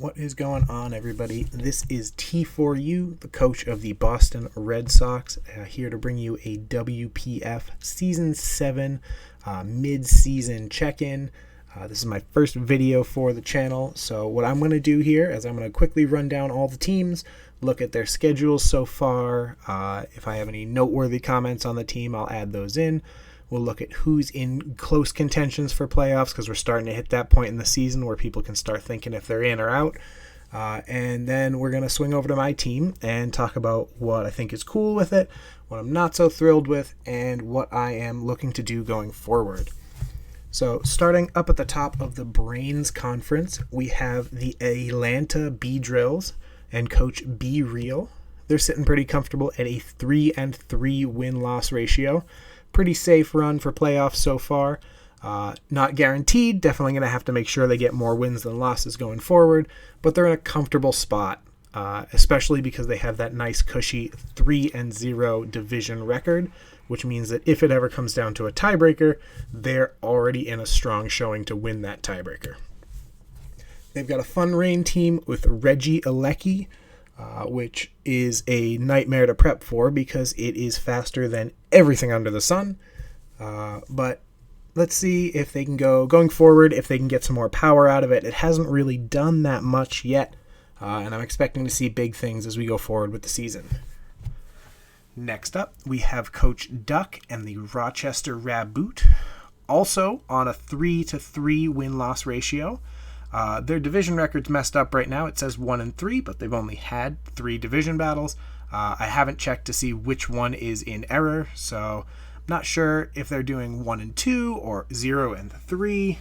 What is going on, everybody? This is T4U, the coach of the Boston Red Sox, here to bring you a WPF Season 7 mid-season check-in. This is my first video for the channel, so what I'm going to do here is I'm going to quickly run down all the teams, look at their schedules so far. If I have any noteworthy comments on the team, I'll add those in. We'll look at who's in close contentions for playoffs because we're starting to hit that point in the season where people can start thinking if they're in or out. And then we're going to swing over to my team and talk about what I think is cool with it, what I'm not so thrilled with, and what I am looking to do going forward. So starting up at the top of the Brains Conference, we have the Atlanta B-Drills and Coach B Real. They're sitting pretty comfortable at a 3-3 win-loss ratio. Pretty safe run for playoffs so far. Not guaranteed. Definitely going to have to make sure they get more wins than losses going forward. But they're in a comfortable spot, especially because they have that nice cushy 3-0 division record, which means that if it ever comes down to a tiebreaker, they're already in a strong showing to win that tiebreaker. They've got a fun rain team with Reggie Alecki, which is a nightmare to prep for because it is faster than everything under the sun. But let's see if they can going forward, if they can get some more power out of it. It hasn't really done that much yet, and I'm expecting to see big things as we go forward with the season. Next up, we have Coach Duck and the Rochester Raboot, also on a 3-3 win-loss ratio. Their division record's messed up right now. It says 1-3, but they've only had 3 division battles. I haven't checked to see which one is in error, so I'm not sure if they're doing 1-2 or 0-3.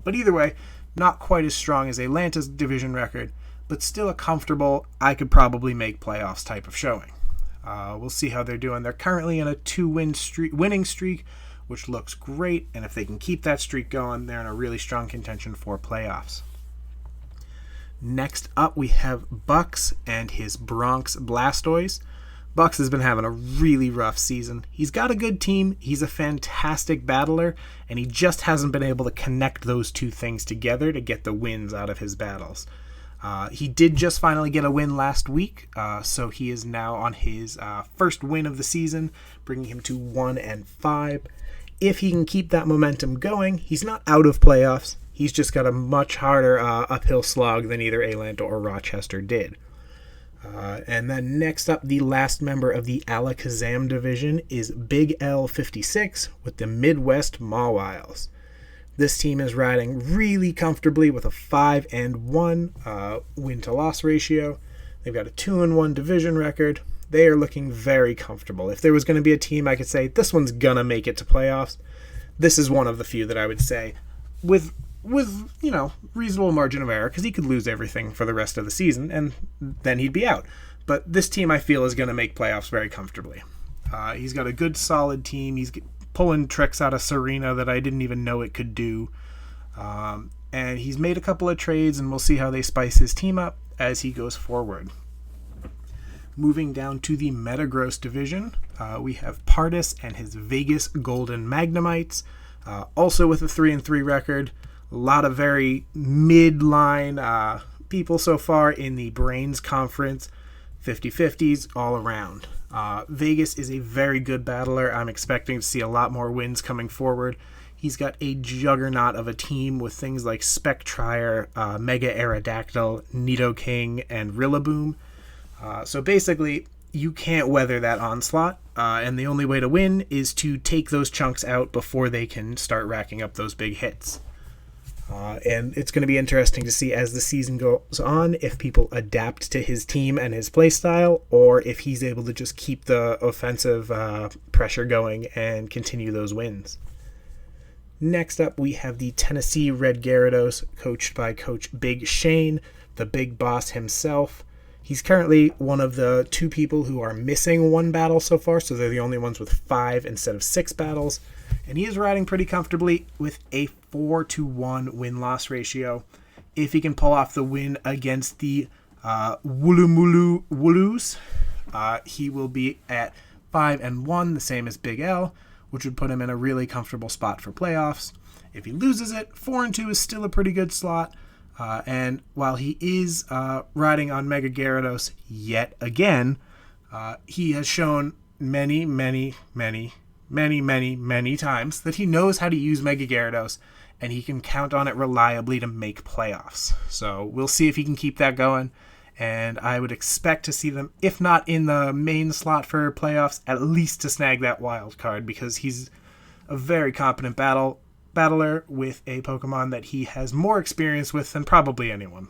But either way, not quite as strong as Atlanta's division record, but still a comfortable, I could probably make playoffs type of showing. We'll see how they're doing. They're currently in a 2-winning streak, which looks great, and if they can keep that streak going, they're in a really strong contention for playoffs. Next up, we have Bucks and his Bronx Blastoise. Bucks has been having a really rough season. He's got a good team, he's a fantastic battler, and he just hasn't been able to connect those two things together to get the wins out of his battles. He did just finally get a win last week, so he is now on his first win of the season, bringing him to 1-5. If he can keep that momentum going, he's not out of playoffs. He's just got a much harder uphill slog than either Atlanta or Rochester did. And then next up, the last member of the Alakazam division is Big L56 with the Midwest Mawiles. This team is riding really comfortably with a 5-1 win-to-loss ratio. They've got a 2-1 division record. They are looking very comfortable. If there was going to be a team I could say, this one's going to make it to playoffs, this is one of the few that I would say with reasonable margin of error, because he could lose everything for the rest of the season, and then he'd be out. But this team, I feel, is going to make playoffs very comfortably. He's got a good, solid team. He's pulling tricks out of Serena that I didn't even know it could do. And he's made a couple of trades, and we'll see how they spice his team up as he goes forward. Moving down to the Metagross division, we have Pardus and his Vegas Golden Magnemites, also with a 3-3 record. A lot of very midline people so far in the Brains Conference, 50-50s all around. Vegas is a very good battler. I'm expecting to see a lot more wins coming forward. He's got a juggernaut of a team with things like Spectrier, Mega Aerodactyl, Nidoking, and Rillaboom. So basically, you can't weather that onslaught, and the only way to win is to take those chunks out before they can start racking up those big hits. And it's going to be interesting to see as the season goes on if people adapt to his team and his play style, or if he's able to just keep the offensive pressure going and continue those wins. Next up, we have the Tennessee Red Gyarados, coached by Coach Big Shane, the big boss himself. He's currently one of the 2 people who are missing 1 battle so far, so they're the only ones with 5 instead of 6 battles. And he is riding pretty comfortably with a 4-1 win-loss ratio. If he can pull off the win against the Woolloomooloo Wooloos, he will be at 5-1, the same as Big L, which would put him in a really comfortable spot for playoffs. If he loses it, 4-2 is still a pretty good slot. And while he is riding on Mega Gyarados yet again, he has shown many times that he knows how to use Mega Gyarados, and he can count on it reliably to make playoffs. So we'll see if he can keep that going, and I would expect to see them, if not in the main slot for playoffs, at least to snag that wild card, because he's a very competent battler with a Pokemon that he has more experience with than probably anyone.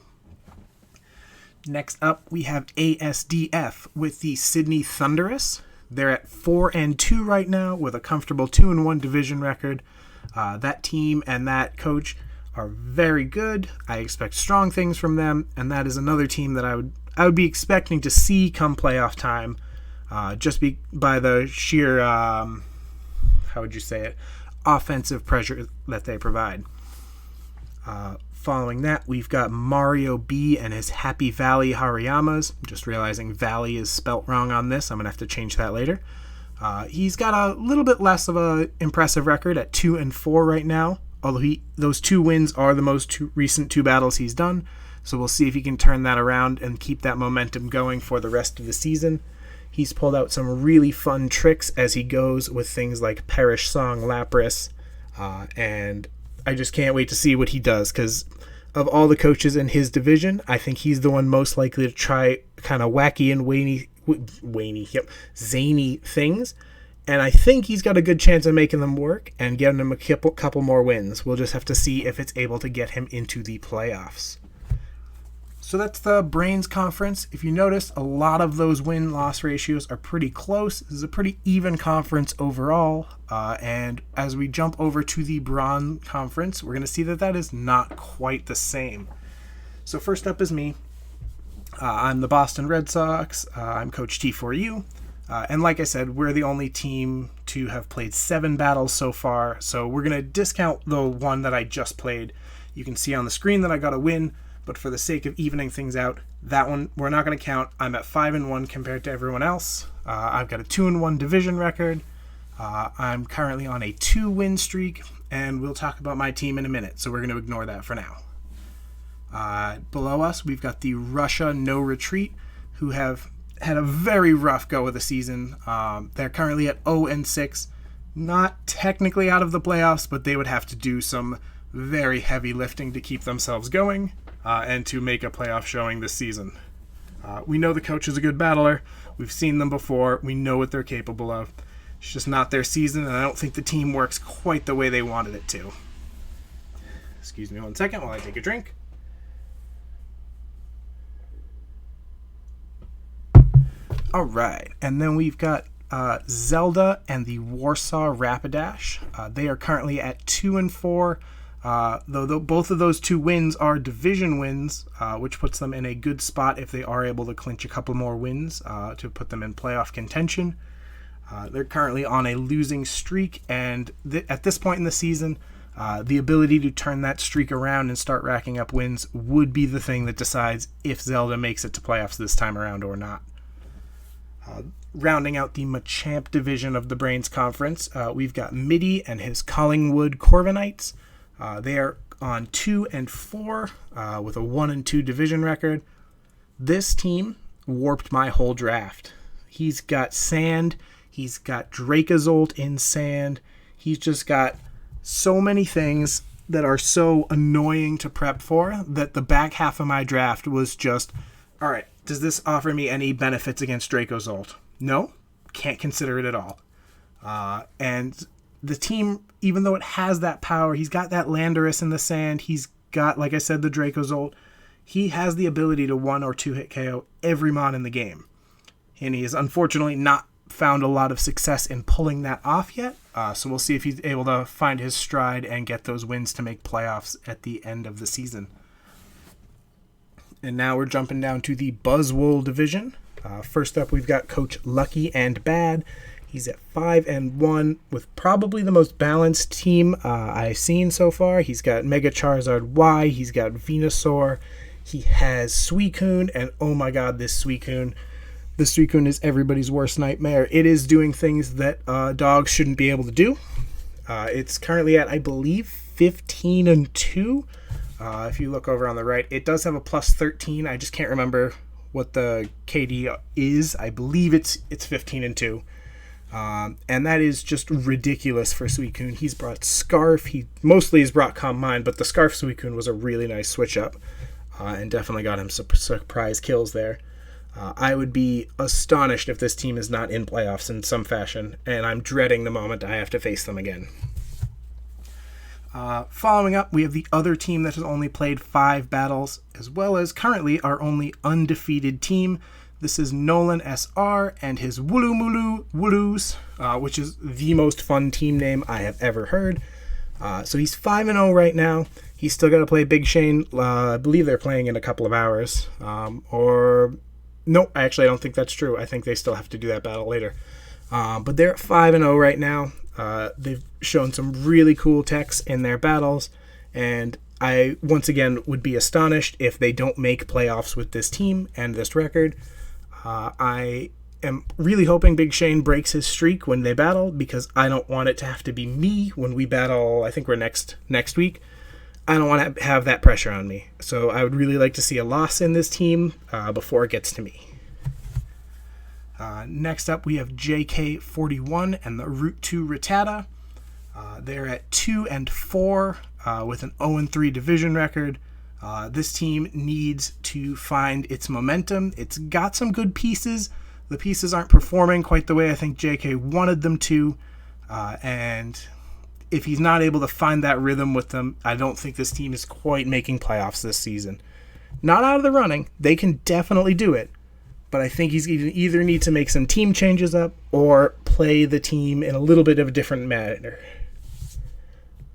Next up, we have Asdf with the Sydney Thunderous. They're at 4-2 right now with a comfortable 2-1 division record. That team and that coach are very good. I expect strong things from them, and that is another team that I would be expecting to see come playoff time, by the sheer offensive pressure that they provide. Following that, we've got Mario B and his Happy Valley Hariyamas. Just realizing Valley is spelt wrong on this. I'm going to have to change that later. He's got a little bit less of an impressive record at 2-4 right now, although those 2 wins are the most recent 2 battles he's done. So we'll see if he can turn that around and keep that momentum going for the rest of the season. He's pulled out some really fun tricks as he goes with things like Perish Song Lapras, and I just can't wait to see what he does, because of all the coaches in his division, I think he's the one most likely to try kind of wacky and zany things, and I think he's got a good chance of making them work and getting him a couple more wins. We'll just have to see if it's able to get him into the playoffs. So that's the Brains Conference. If you notice, a lot of those win-loss ratios are pretty close. This is a pretty even conference overall. And as we jump over to the Brawn Conference, we're going to see that is not quite the same. So first up is me. I'm the Boston Red Sox. I'm Coach T4U. And like I said, we're the only team to have played 7 battles so far. So we're going to discount the one that I just played. You can see on the screen that I got a win. But for the sake of evening things out, that one we're not going to count. I'm at 5-1 compared to everyone else. I've got a 2-1 division record. I'm currently on a 2-win streak, and we'll talk about my team in a minute, so we're going to ignore that for now. Below us, we've got the Russia No Retreat, who have had a very rough go of the season. They're currently at 0-6, not technically out of the playoffs, but they would have to do some very heavy lifting to keep themselves going. And to make a playoff showing this season. We know the coach is a good battler. We've seen them before. We know what they're capable of. It's just not their season, and I don't think the team works quite the way they wanted it to. Excuse me one second while I take a drink. All right, and then we've got Zelda and the Warsaw Rapidash. They are currently at 2-4. Though both of those 2 wins are division wins, which puts them in a good spot if they are able to clinch a couple more wins to put them in playoff contention. They're currently on a losing streak, and at this point in the season, the ability to turn that streak around and start racking up wins would be the thing that decides if Zelda makes it to playoffs this time around or not. Rounding out the Machamp division of the Brains Conference, we've got Mitty and his Collingwood Corviknights. They are on 2-4 with a 1-2 division record. This team warped my whole draft. He's got Sand. He's got Dracozolt in Sand. He's just got so many things that are so annoying to prep for that the back half of my draft was just, all right, does this offer me any benefits against Dracozolt? No, can't consider it at all. And the team, even though it has that power, he's got that Landorus in the Sand, he's got, like I said, the Dracozolt, he has the ability to 1 or 2 hit KO every mon in the game. And he has unfortunately not found a lot of success in pulling that off yet. So we'll see if he's able to find his stride and get those wins to make playoffs at the end of the season. And now we're jumping down to the Buzzwool division. First up, we've got Coach Lucky and Bad. He's at 5-1 with probably the most balanced team I've seen so far. He's got Mega Charizard Y. He's got Venusaur. He has Suicune. And oh my god, this Suicune. This Suicune is everybody's worst nightmare. It is doing things that dogs shouldn't be able to do. It's currently at, I believe, 15-2. If you look over on the right, it does have a plus 13. I just can't remember what the KD is. I believe it's 15-2. And that is just ridiculous for Suicune. He's brought Scarf. He mostly has brought Calm Mind, but the Scarf Suicune was a really nice switch up, and definitely got him some surprise kills there. I would be astonished if this team is not in playoffs in some fashion, and I'm dreading the moment I have to face them again. Following up, we have the other team that has only played 5 battles, as well as currently our only undefeated team. This is Nolan Sr and his Wooloos, which is the most fun team name I have ever heard. So he's 5-0 right now. He's still got to play Big Shane. I believe they're playing in a couple of hours. No, actually, I don't think that's true. I think they still have to do that battle later. But they're 5-0 right now. They've shown some really cool techs in their battles, and I, once again, would be astonished if they don't make playoffs with this team and this record. I am really hoping Big Shane breaks his streak when they battle, because I don't want it to have to be me when we battle. I think we're next week. I don't want to have that pressure on me. So I would really like to see a loss in this team before it gets to me. Next up, we have JK41 and the Route 2 Rattata. They're at 2-4 with an 0-3 division record. This team needs to find its momentum. It's got some good pieces. The pieces aren't performing quite the way I think JK wanted them to. And if he's not able to find that rhythm with them, I don't think this team is quite making playoffs this season. Not out of the running. They can definitely do it. But I think he's either need to make some team changes up or play the team in a little bit of a different manner.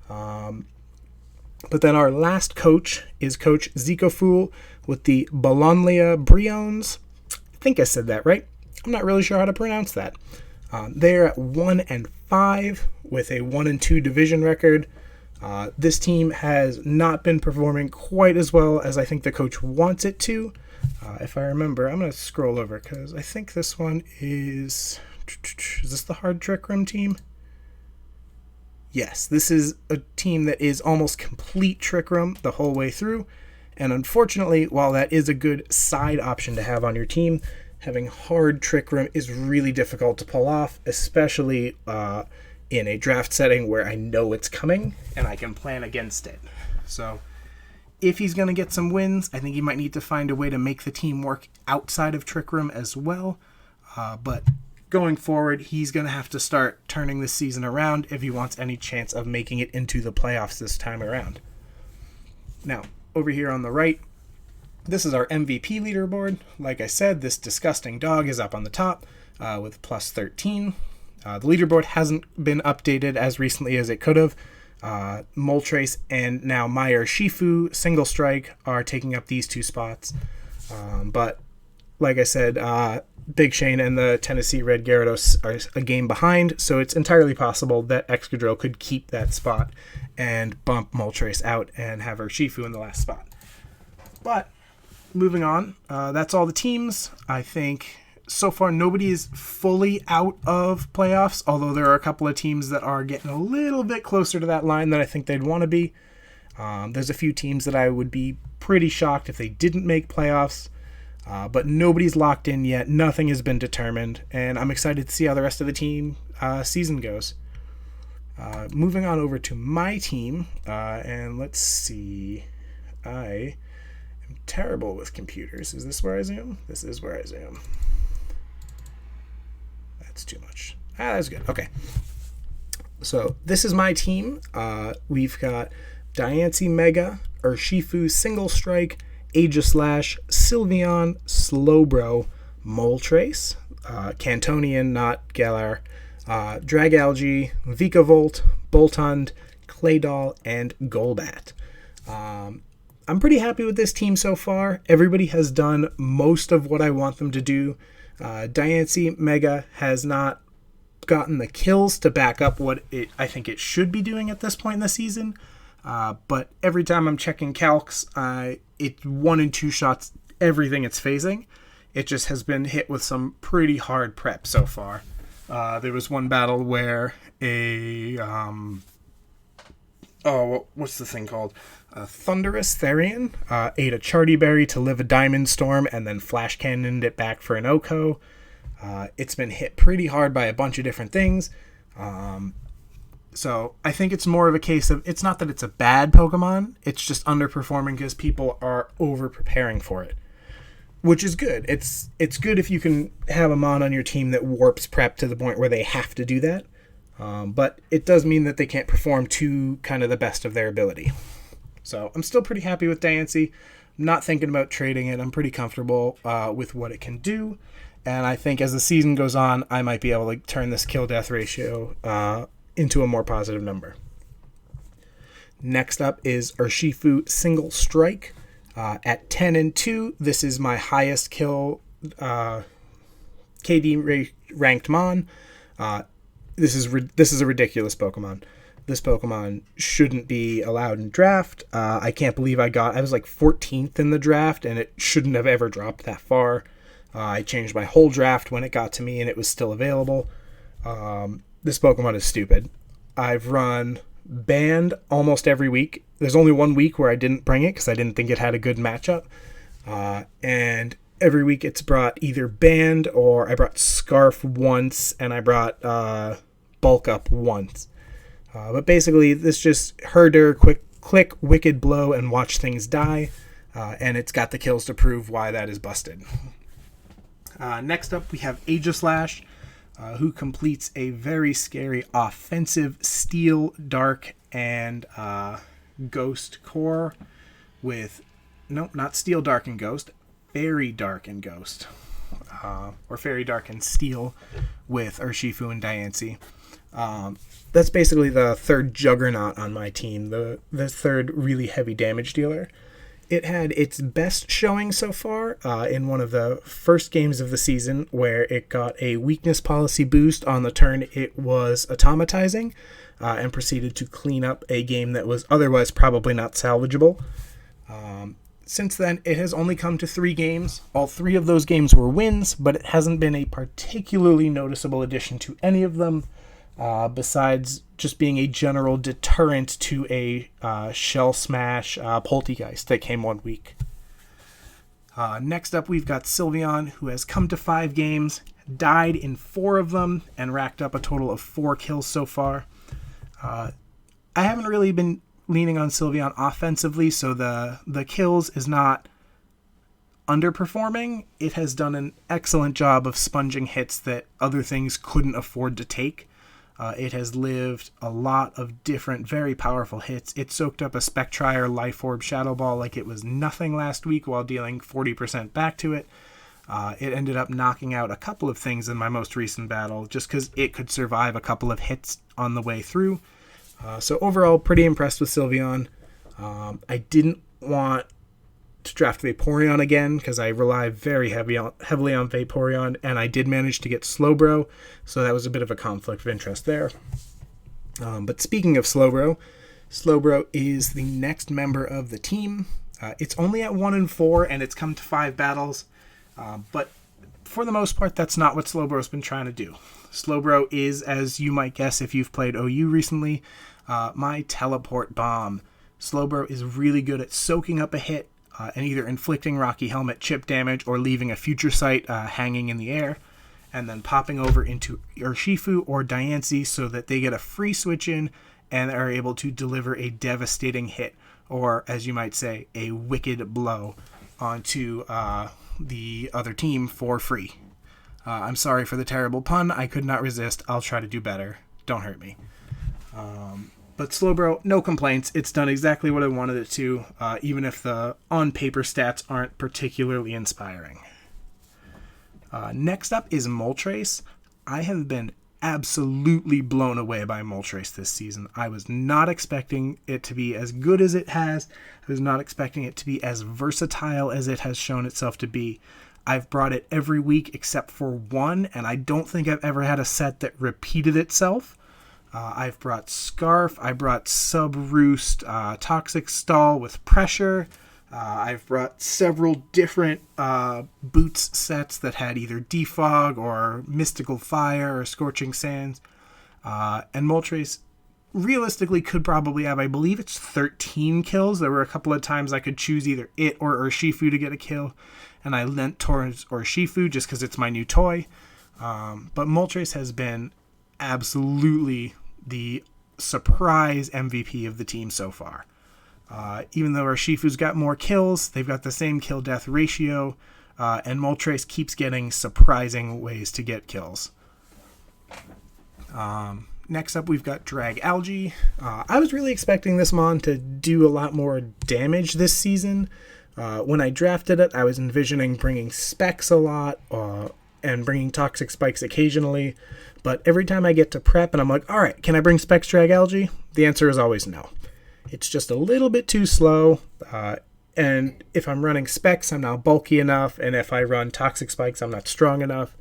But then our last coach is Coach Zikofool with the bologna breons. I think I said that right. I'm not really sure how to pronounce that. They're at 1-5 with a 1-2 division record. This team has not been performing quite as well as I think the coach wants it to. If I remember, I'm going to scroll over because I think this one is this the Hard Trick Room team? Yes, this is a team that is almost complete Trick Room the whole way through. And unfortunately, while that is a good side option to have on your team, having hard Trick Room is really difficult to pull off, especially in a draft setting where I know it's coming and I can plan against it. So if he's going to get some wins, I think he might need to find a way to make the team work outside of Trick Room as well. But going forward, he's going to have to start turning this season around if he wants any chance of making it into the playoffs this time around. Now, over here on the right, this is our MVP leaderboard. Like I said, this disgusting dog is up on the top with plus 13. The leaderboard hasn't been updated as recently as it could have. Moltres and now Meyer Shifu Single Strike are taking up these 2 spots. But like I said, Big Shane and the Tennessee Red Gyarados are a game behind, so it's entirely possible that Excadrill could keep that spot and bump Moltres out and have her Shifu in the last spot. But moving on, that's all the teams. I think so far nobody is fully out of playoffs, although there are a couple of teams that are getting a little bit closer to that line than I think they'd want to be. There's a few teams that I would be pretty shocked if they didn't make playoffs, but nobody's locked in yet. Nothing has been determined, and I'm excited to see how the rest of the team season goes. Moving on over to my team, and let's see. I am terrible with computers. Is this where I zoom? This is where I zoom. That's too much. That's good. Okay. So this is my team. We've got Diancie Mega, Urshifu Single Strike, Aegislash, Sylveon, Slowbro, Moltres, Cantonian, not Galar, Dragalge, Vikavolt, Voltund, Claydol, and Golbat. I'm pretty happy with this team so far. Everybody has done most of what I want them to do. Diancie Mega has not gotten the kills to back up what I think it should be doing at this point in the season. But every time I'm checking calcs, it's 1 and 2 shots, everything it's phasing. It just has been hit with some pretty hard prep so far. There was one battle where a what's the thing called? Thunderous Therian ate a Charty Berry to live a Diamond Storm and then Flash Cannoned it back for an Oko. It's been hit pretty hard by a bunch of different things. So I think it's more of a case of, it's not that it's a bad Pokemon, it's just underperforming because people are over preparing for it. Which is good. It's good if you can have a Mon on your team that warps prep to the point where they have to do that. But it does mean that they can't perform to kind of the best of their ability. So I'm still pretty happy with Diancie. I'm not thinking about trading it. I'm pretty comfortable with what it can do. And I think as the season goes on, I might be able to turn this kill-death ratio into a more positive number. Next up is Urshifu Single Strike. At 10-2, this is my highest kill KD ranked Mon. This is a ridiculous Pokemon. This Pokemon shouldn't be allowed in draft. I can't believe I was like 14th in the draft, and it shouldn't have ever dropped that far. I changed my whole draft when it got to me, and it was still available. This Pokemon is stupid. I've run banned almost every week. There's only one week where I didn't bring it because I didn't think it had a good matchup. And every week it's brought either banned, or I brought Scarf once, and I brought Bulk Up once. But basically, this just herder, quick click, wicked blow, and watch things die. And it's got the kills to prove why that is busted. Next up, we have Aegislash, who completes a very scary offensive Steel, Dark, and Ghost core with... Nope, not Steel, Dark, and Ghost. Fairy, Dark, and Ghost. Or Fairy, Dark, and Steel with Urshifu and Diancie. That's basically the third juggernaut on my team, the third really heavy damage dealer. It had its best showing so far in one of the first games of the season, where it got a weakness policy boost on the turn it was automatizing, and proceeded to clean up a game that was otherwise probably not salvageable. Since then, it has only come to 3 games. All 3 of those games were wins, but it hasn't been a particularly noticeable addition to any of them, besides just being a general deterrent to a Shell Smash Poltegeist that came one week. Next up, we've got Sylveon, who has come to 5 games, died in 4 of them, and racked up a total of 4 kills so far. I haven't really been leaning on Sylveon offensively, so the kills is not underperforming. It has done an excellent job of sponging hits that other things couldn't afford to take. It has lived a lot of different, very powerful hits. It soaked up a Spectrier, Life Orb, Shadow Ball like it was nothing last week while dealing 40% back to it. It ended up knocking out a couple of things in my most recent battle just because it could survive a couple of hits on the way through. So overall, pretty impressed with Sylveon. I didn't want to draft Vaporeon again because I rely very heavily on Vaporeon, and I did manage to get Slowbro, so that was a bit of a conflict of interest there. But speaking of Slowbro, Slowbro is the next member of the team. It's only at 1-4, and it's come to 5 battles, but for the most part, that's not what Slowbro's been trying to do. Slowbro is, as you might guess if you've played OU recently, my Teleport Bomb. Slowbro is really good at soaking up a hit, and either inflicting Rocky Helmet chip damage or leaving a Future Sight hanging in the air, and then popping over into Urshifu or Diancie so that they get a free switch in and are able to deliver a devastating hit, or as you might say, a wicked blow onto the other team for free. I'm sorry for the terrible pun. I could not resist. I'll try to do better. Don't hurt me. But Slowbro, no complaints. It's done exactly what I wanted it to, even if the on-paper stats aren't particularly inspiring. Next up is Moltres. I have been absolutely blown away by Moltres this season. I was not expecting it to be as good as it has. I was not expecting it to be as versatile as it has shown itself to be. I've brought it every week except for one, and I don't think I've ever had a set that repeated itself. I've brought Scarf, I brought Sub-Roost, Toxic Stall with Pressure. I've brought several different boots sets that had either Defog or Mystical Fire or Scorching Sands. And Moltres realistically could probably have, I believe it's 13 kills. There were a couple of times I could choose either it or Shifu to get a kill, and I leant towards Shifu just because it's my new toy. But Moltres has been absolutely the surprise MVP of the team so far. Even though Shifu's got more kills, they've got the same kill-death ratio, and Moltres keeps getting surprising ways to get kills. Next up, we've got Drag Algae. I was really expecting this mon to do a lot more damage this season. When I drafted it, I was envisioning bringing Specs a lot and bringing Toxic Spikes occasionally. But every time I get to prep and I'm like, all right, can I bring Specs Drag Algae? The answer is always no. It's just a little bit too slow. And if I'm running Specs, I'm not bulky enough. And if I run Toxic Spikes, I'm not strong enough.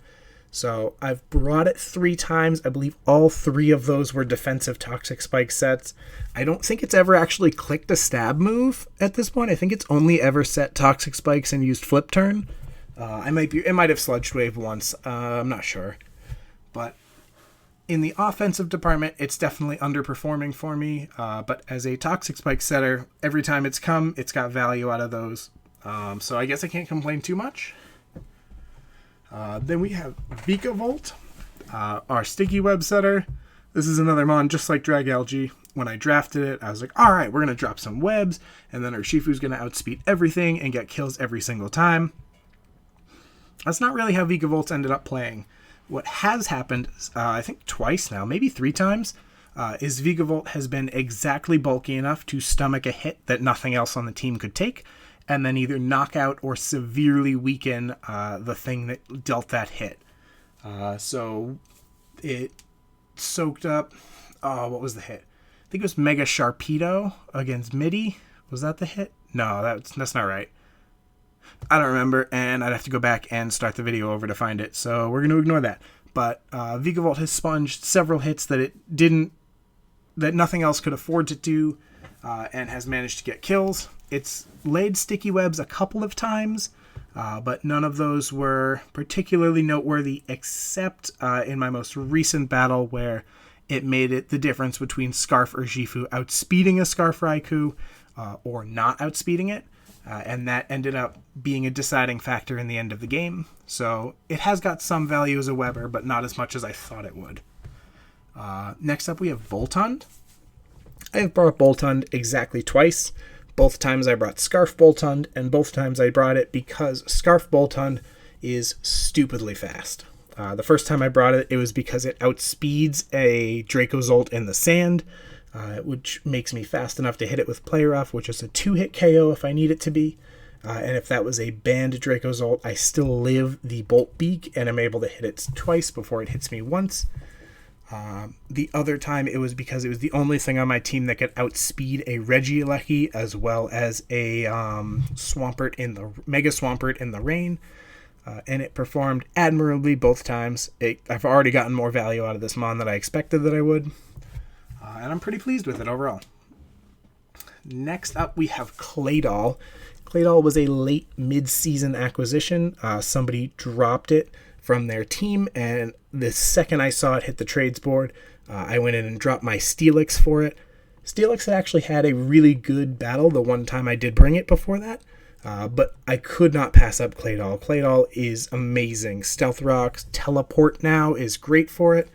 So I've brought it 3 times. I believe all 3 of those were defensive Toxic Spike sets. I don't think it's ever actually clicked a stab move at this point. I think it's only ever set Toxic Spikes and used Flip Turn. It might have Sludge Wave once. I'm not sure. But in the offensive department, it's definitely underperforming for me. But as a Toxic Spike setter, every time it's come, it's got value out of those. So I guess I can't complain too much. Then we have Vikavolt, our Sticky Web setter. This is another mon just like Drag Algae. When I drafted it, I was like, all right, we're going to drop some webs, and then our Shifu's going to outspeed everything and get kills every single time. That's not really how Vikavolt ended up playing. What has happened, I think twice now, maybe 3 times, is Vikavolt has been exactly bulky enough to stomach a hit that nothing else on the team could take, and then either knock out or severely weaken the thing that dealt that hit. So it soaked up... Oh, what was the hit? I think it was Mega Sharpedo against Midi. Was that the hit? No, that's not right. I don't remember, and I'd have to go back and start the video over to find it, so we're going to ignore that. But Vikavolt has sponged several hits that nothing else could afford to do, and has managed to get kills. It's laid sticky webs a couple of times, but none of those were particularly noteworthy, except in my most recent battle where it made it the difference between Scarf or Shifu outspeeding a Scarf Raikou or not outspeeding it. And that ended up being a deciding factor in the end of the game. So it has got some value as a Weber, but not as much as I thought it would. Next up, we have Voltund. I have brought Voltund exactly twice. Both times I brought Scarf Voltund, and both times I brought it because Scarf Voltund is stupidly fast. The first time I brought it, it was because it outspeeds a Dracozolt in the sand, which makes me fast enough to hit it with Play Rough, which is a 2-hit KO if I need it to be. And if that was a banned Dracozolt, I still live the Bolt Beak, and I'm able to hit it twice before it hits me once. The other time, it was because it was the only thing on my team that could outspeed a Regieleki as well as a Mega Swampert in the rain. And it performed admirably both times. I've already gotten more value out of this mon than I expected that I would. And I'm pretty pleased with it overall. Next up, we have Claydol. Claydol was a late mid-season acquisition. Somebody dropped it from their team, and the second I saw it hit the trades board, I went in and dropped my Steelix for it. Steelix had actually had a really good battle the one time I did bring it before that, but I could not pass up Claydol. Claydol is amazing. Stealth Rock's Teleport now is great for it.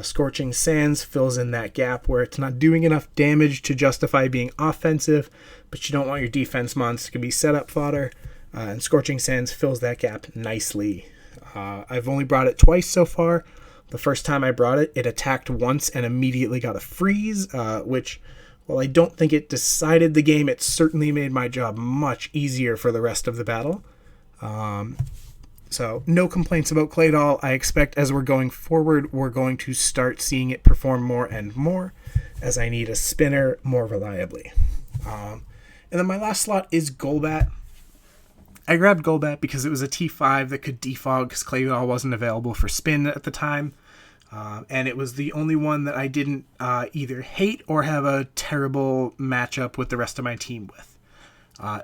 Scorching Sands fills in that gap where it's not doing enough damage to justify being offensive, but you don't want your defense mons to be set up fodder, and Scorching Sands fills that gap nicely. I've only brought it twice so far. The first time I brought it, it attacked once and immediately got a freeze, which, while I don't think it decided the game, it certainly made my job much easier for the rest of the battle. So no complaints about Claydol. I expect as we're going forward, we're going to start seeing it perform more and more as I need a spinner more reliably. And then my last slot is Golbat. I grabbed Golbat because it was a T5 that could defog because Claydol wasn't available for spin at the time. And it was the only one that I didn't either hate or have a terrible matchup with the rest of my team with.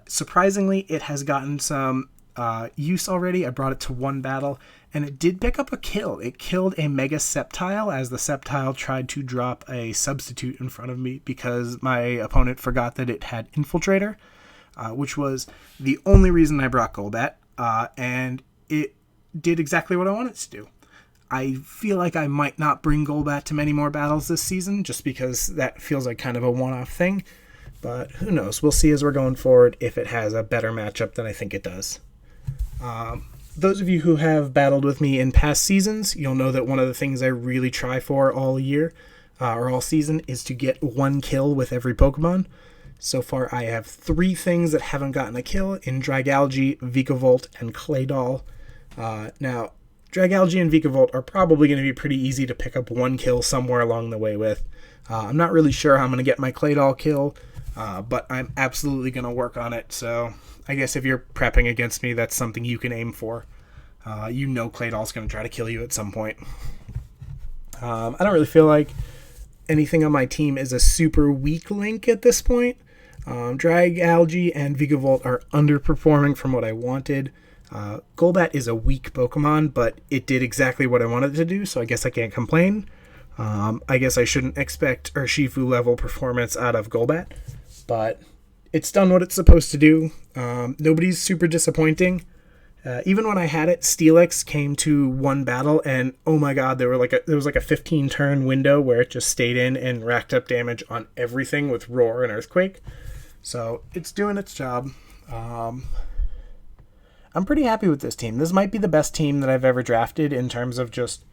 Surprisingly, it has gotten some use already. I brought it to one battle, and it did pick up a kill. It killed a Mega Sceptile as the Sceptile tried to drop a substitute in front of me because my opponent forgot that it had Infiltrator, which was the only reason I brought Golbat, and it did exactly what I wanted it to do. I feel like I might not bring Golbat to many more battles this season just because that feels like kind of a one-off thing. But who knows? We'll see as we're going forward if it has a better matchup than I think it does. Those of you who have battled with me in past seasons, you'll know that one of the things I really try for all year or all season is to get one kill with every Pokemon. So far, I have 3 things that haven't gotten a kill in Dragalge, Vikavolt, and Claydol. Now, Dragalge and Vikavolt are probably going to be pretty easy to pick up one kill somewhere along the way with. I'm not really sure how I'm going to get my Claydol kill, but I'm absolutely going to work on it. So I guess if you're prepping against me, that's something you can aim for. You know Claydol's going to try to kill you at some point. I don't really feel like anything on my team is a super weak link at this point. Dragalge and Vikavolt are underperforming from what I wanted. Golbat is a weak Pokemon, but it did exactly what I wanted it to do, so I guess I can't complain. I guess I shouldn't expect Shifu level performance out of Golbat, but it's done what it's supposed to do. Nobody's super disappointing. Even when I had it, Steelix came to one battle, and oh my god, there was like a 15-turn window where it just stayed in and racked up damage on everything with Roar and Earthquake. So it's doing its job. I'm pretty happy with this team. This might be the best team that I've ever drafted in terms of just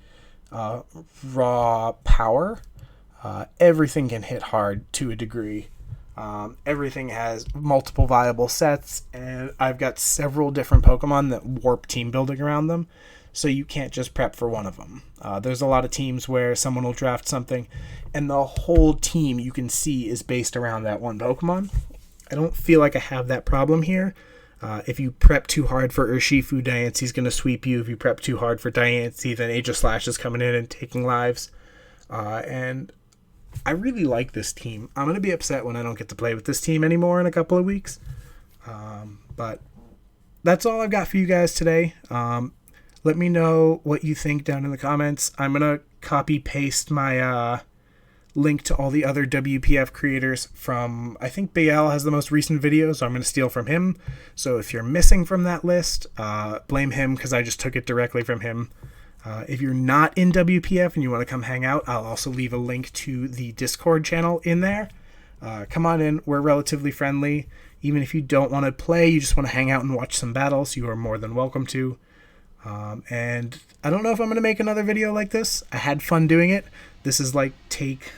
raw power. Everything can hit hard to a degree. Everything has multiple viable sets, and I've got several different Pokemon that warp team building around them, so you can't just prep for one of them. There's a lot of teams where someone will draft something, and the whole team you can see is based around that one Pokemon. I don't feel like I have that problem here. If you prep too hard for Urshifu, Diance's going to sweep you. If you prep too hard for Diancie, then Aegislash is coming in and taking lives. And I really like this team. I'm going to be upset when I don't get to play with this team anymore in a couple of weeks. But that's all I've got for you guys today. Let me know what you think down in the comments. I'm going to copy-paste my link to all the other WPF creators from, I think BL has the most recent video, so I'm going to steal from him. So if you're missing from that list, blame him because I just took it directly from him. If you're not in WPF and you want to come hang out, I'll also leave a link to the Discord channel in there. Come on in. We're relatively friendly. Even if you don't want to play, you just want to hang out and watch some battles, you are more than welcome to. And I don't know if I'm going to make another video like this. I had fun doing it. This is like take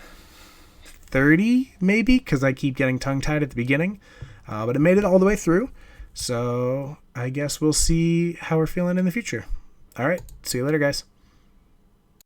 30 maybe, because I keep getting tongue-tied at the beginning. But it made it all the way through. So I guess we'll see how we're feeling in the future. All right. See you later, guys.